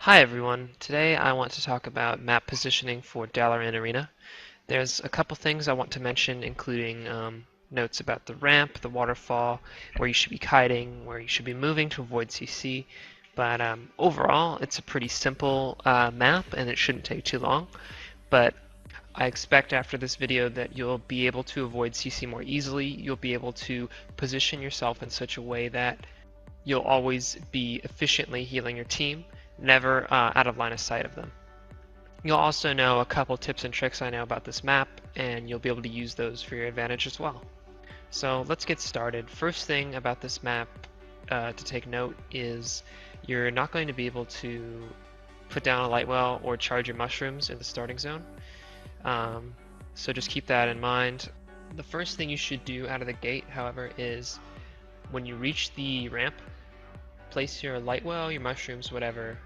Hi everyone, today I want to talk about map positioning for Dalaran Arena. There's a couple things I want to mention, including notes about the ramp, the waterfall, where you should be kiting, where you should be moving to avoid CC, but overall it's a pretty simple map and it shouldn't take too long, but I expect after this video that you'll be able to avoid CC more easily, you'll be able to position yourself in such a way that you'll always be efficiently healing your team, never out of line of sight of them. You'll also know a couple tips and tricks I know about this map, and you'll be able to use those for your advantage as well. So let's get started. First thing about this map to take note is you're not going to be able to put down a light well or charge your mushrooms in the starting zone. So just keep that in mind. The first thing you should do out of the gate, however, is when you reach the ramp, place your light well, your mushrooms, whatever,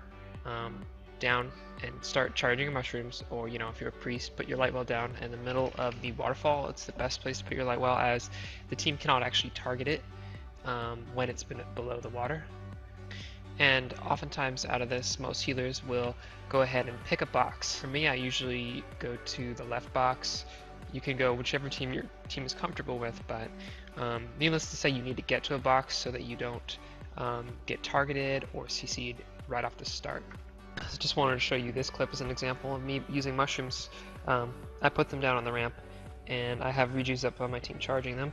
down and start charging your mushrooms, or if you're a priest, put your light well down in the middle of the waterfall. It's the best place to put your light well, as the team cannot actually target it when it's been below the water. And oftentimes out of this, most healers will go ahead and pick a box. For me, I usually go to the left box. You can go whichever team your team is comfortable with, but needless to say, you need to get to a box so that you don't get targeted or CC'd right off the start. So just wanted to show you this clip as an example of me using mushrooms. I put them down on the ramp, and I have Reju's up on my team charging them.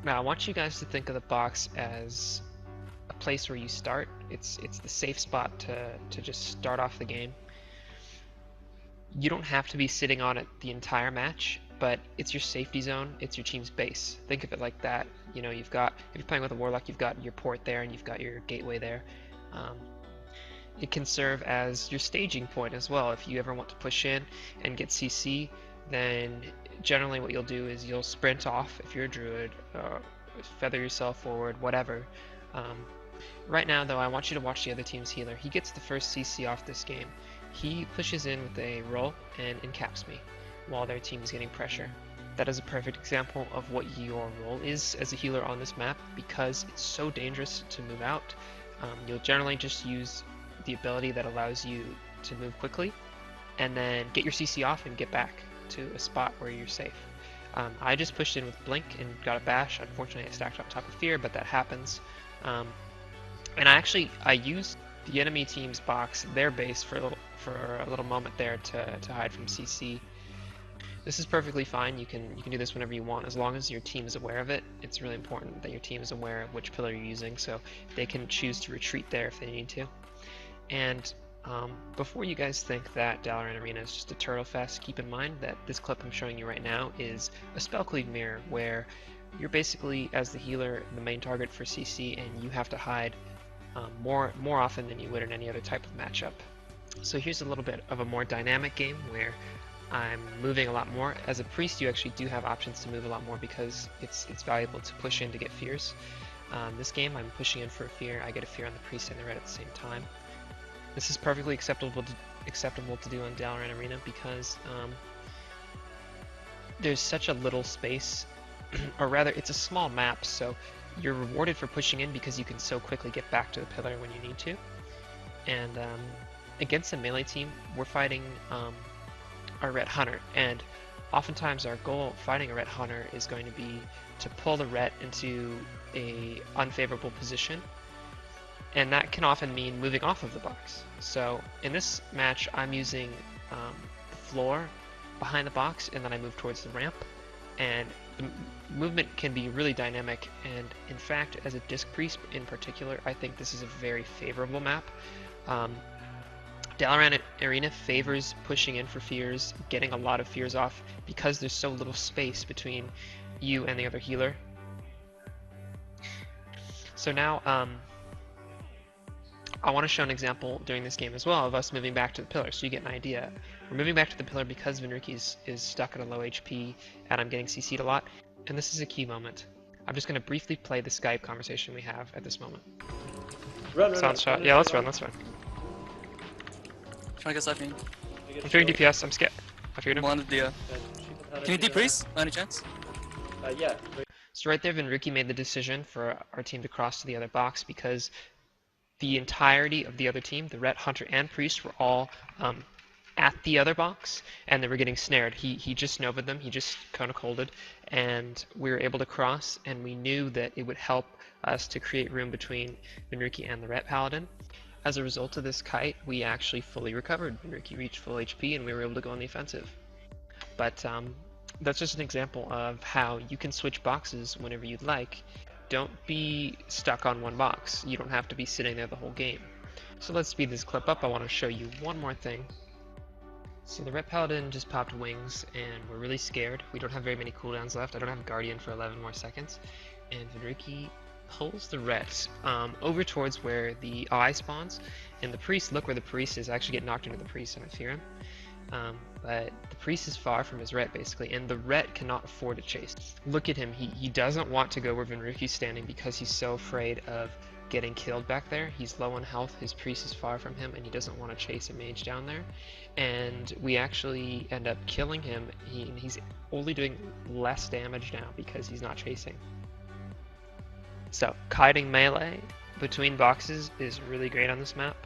Now I want you guys to think of the box as a place where you start. It's the safe spot to just start off the game. You don't have to be sitting on it the entire match, but it's your safety zone, it's your team's base. Think of it like that. If you're playing with a Warlock, you've got your port there and you've got your gateway there. It can serve as your staging point as well. If you ever want to push in and get CC, then generally what you'll do is you'll sprint off if you're a druid, feather yourself forward, whatever. Right now though, I want you to watch the other team's healer. He gets the first CC off this game. He pushes in with a roll and encaps me while their team is getting pressure. That is a perfect example of what your role is as a healer on this map, because it's so dangerous to move out. You'll generally just use the ability that allows you to move quickly and then get your CC off and get back to a spot where you're safe. I just pushed in with Blink and got a bash. Unfortunately I stacked on top of Fear, but that happens. And I used the enemy team's box, their base, for a little moment there to hide from CC. This is perfectly fine. You can do this whenever you want, as long as your team is aware of it. It's really important that your team is aware of which pillar you're using, so they can choose to retreat there if they need to. And before you guys think that Dalaran Arena is just a turtle fest, keep in mind that this clip I'm showing you right now is a spell cleave mirror, where you're basically, as the healer, the main target for CC, and you have to hide more often than you would in any other type of matchup. So here's a little bit of a more dynamic game where I'm moving a lot more. As a priest, you actually do have options to move a lot more because it's valuable to push in to get fears. This game, I'm pushing in for a fear. I get a fear on the priest and the red at the same time. This is perfectly acceptable to do on Dalaran Arena because there's such a little space, or rather, it's a small map, so you're rewarded for pushing in because you can so quickly get back to the pillar when you need to. And against a melee team, we're fighting a Ret Hunter, and oftentimes our goal fighting a Ret Hunter is going to be to pull the Ret into a unfavorable position, and that can often mean moving off of the box. So in this match, I'm using the floor behind the box, and then I move towards the ramp, and the movement can be really dynamic. And in fact, as a Disc Priest in particular, I think this is a very favorable map. Dalaran Arena favors pushing in for fears, getting a lot of fears off, because there's so little space between you and the other healer. So now I want to show an example during this game as well of us moving back to the pillar, so you get an idea. We're moving back to the pillar because Venruki is stuck at a low HP and I'm getting CC'd a lot, and this is a key moment. I'm just going to briefly play the Skype conversation we have at this moment. Run, Shot. Yeah, let's run. Trying to get Cypher. I'm fearing DPS, I'm scared. I feared him. Landed the, Can you depriest? Any chance? Yeah. So right there, Venruki made the decision for our team to cross to the other box because the entirety of the other team, the Ret, Hunter, and Priest, were all at the other box, and they were getting snared. He just Nova'd them, he just kind of colded, and we were able to cross, and we knew that it would help us to create room between Venruki and the Ret Paladin. As a result of this kite, we actually fully recovered. Venruki reached full HP, and we were able to go on the offensive. But that's just an example of how you can switch boxes whenever you'd like. Don't be stuck on one box. You don't have to be sitting there the whole game. So let's speed this clip up. I want to show you one more thing. So the Ret Paladin just popped wings, and we're really scared. We don't have very many cooldowns left. I don't have Guardian for 11 more seconds. And Venruki pulls the Ret over towards where the eye spawns, and the Priest, look where the Priest is. I actually get knocked into the Priest and I fear him. But the Priest is far from his Ret, basically, and the Ret cannot afford to chase. Look at him. He doesn't want to go where Venruki's standing because he's so afraid of getting killed back there. He's low on health, his Priest is far from him, and he doesn't want to chase a mage down there. And we actually end up killing him. He's only doing less damage now because he's not chasing. So, kiting melee between boxes is really great on this map.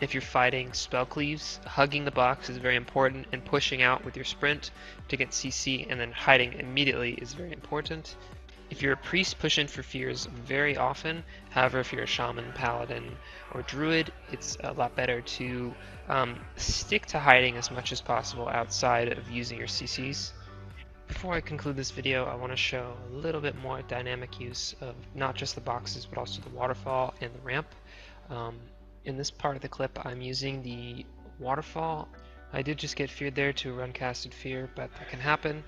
If you're fighting spell cleaves, hugging the box is very important, and pushing out with your sprint to get CC and then hiding immediately is very important. If you're a priest, push in for fears very often. However, if you're a shaman, paladin, or druid, it's a lot better to stick to hiding as much as possible outside of using your CCs. Before I conclude this video, I want to show a little bit more dynamic use of not just the boxes, but also the waterfall and the ramp. In this part of the clip, I'm using the waterfall. I did just get feared there to run casted fear, but that can happen.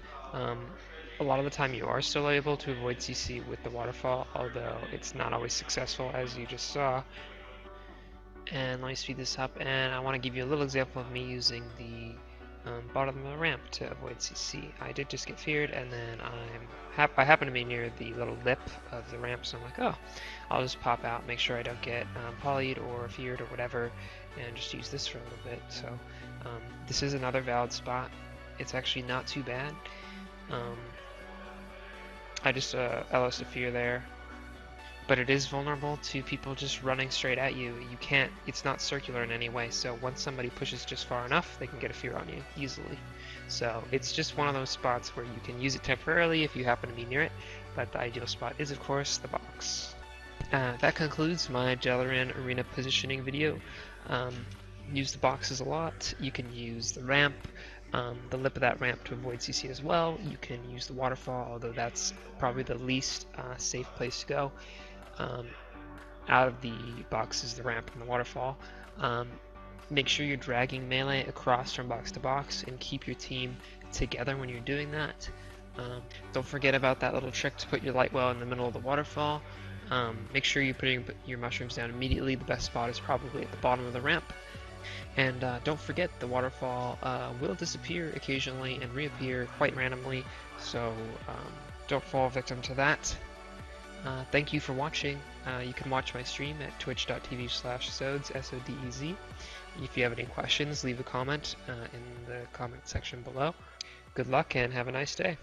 A lot of the time you are still able to avoid CC with the waterfall, although it's not always successful, as you just saw. And let me speed this up, and I want to give you a little example of me using the bottom of the ramp to avoid CC. I did just get feared, and then I happen to be near the little lip of the ramp, so I'm like, oh, I'll just pop out, make sure I don't get polyed or feared or whatever, and just use this for a little bit. So this is another valid spot. It's actually not too bad. I just LS a fear there, but it is vulnerable to people just running straight at you. You can't, it's not circular in any way, so once somebody pushes just far enough, they can get a fear on you easily. So it's just one of those spots where you can use it temporarily if you happen to be near it, but the ideal spot is, of course, the box. That concludes my Dalaran Arena positioning video. Use the boxes a lot. You can use the ramp, the lip of that ramp to avoid CC as well. You can use the waterfall, although that's probably the least safe place to go. Out of the boxes, the ramp and the waterfall. Make sure you're dragging melee across from box to box and keep your team together when you're doing that. Don't forget about that little trick to put your light well in the middle of the waterfall. Make sure you're putting your mushrooms down immediately. The best spot is probably at the bottom of the ramp. And don't forget, the waterfall will disappear occasionally and reappear quite randomly, so don't fall victim to that. Thank you for watching. You can watch my stream at twitch.tv/Sodez, S-O-D-E-Z. If you have any questions, leave a comment in the comment section below. Good luck and have a nice day.